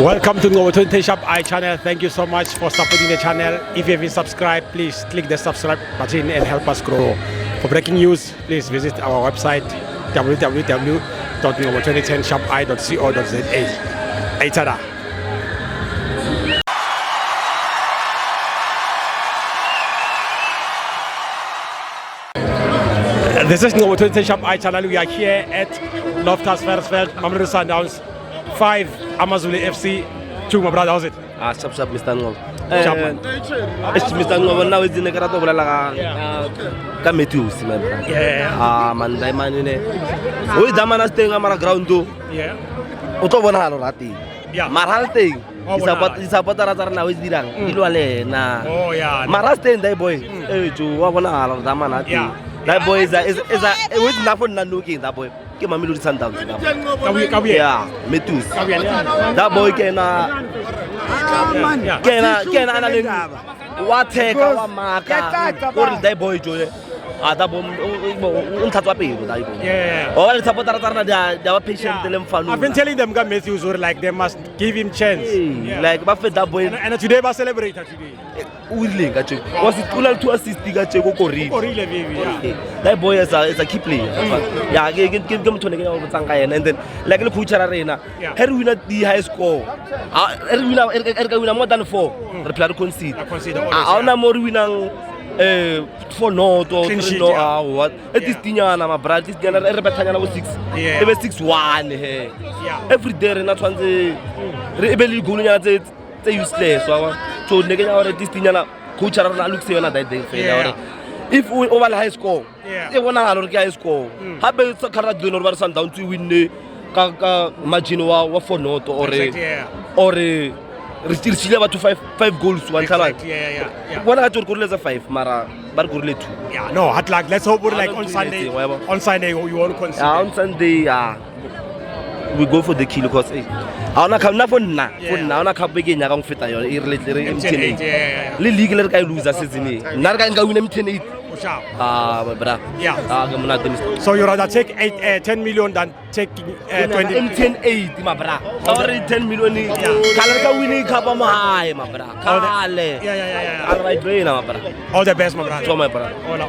Welcome to Ngobo 20 Shop I channel. Thank you so much for supporting the channel. If you haven't subscribed, please click the subscribe button and help us grow. For breaking news, please visit our website www.ngobo2010shopi.co.za. Aitada. This is Ngobo 20 Shop I channel. We are here at Loftus Versfeld, Mamelodi Sundowns. 5 Amazulu FC. 2, my brother, how's it? Sharp, Mr. Ngobo. Mr. Ngobo now is in the Karato Kametus, man. Yeah. Man, Diamond in it. We Damana staying on our ground too. Yeah. Otobonalo Rati. Yeah. Maral thing. It's about now is Dirang. Iluale na. Oh, yeah. Maraste, that boy. To Wabana, Damana. That boy is with nothing not looking, that boy. Mamelodi Sundowns. Yeah, Metus. That boy can what take our marker? What is that boy doing? That boy, yeah. All the supporters are patient. I've been telling them, God Matthews, like they must give him chance. Like Buffett, that boy. And today, we celebrate today. Was it to assist the that boy is a key player. Yeah, give them to the and then like the Pucha Arena. Her winner the high score. Winner more than 4. The player concede. Our more winner for no to what? It is Tiana, my brother. This Diana was 6. It was 6-1. Every day, not one day. Rebellion going at it. They useless. So negative our Tiana. Coach Arana looks at that day. If we over high score, they want to high score. How about Karadun or Sundown to win the Majinoa or for not or still to 5 goals one time. One I told Kurles 5, Mara, but Kurle 2. Yeah, no, hot luck. Let's hope like on Sunday. On Sunday, you won't consider. On Sunday, we go for the kill because I come na for now. Na ka begin ya kang feta yon irrelate. Legal ka lose season. Na ka nga win M10. My brother. Yeah. So you rather take 10 million than take 20 M10 my brother. Already 10 million. Kala ka winning ka pa mo high my brother. Kale. Yeah. All right, my brother. All the best, my brother. So my brother. Hola.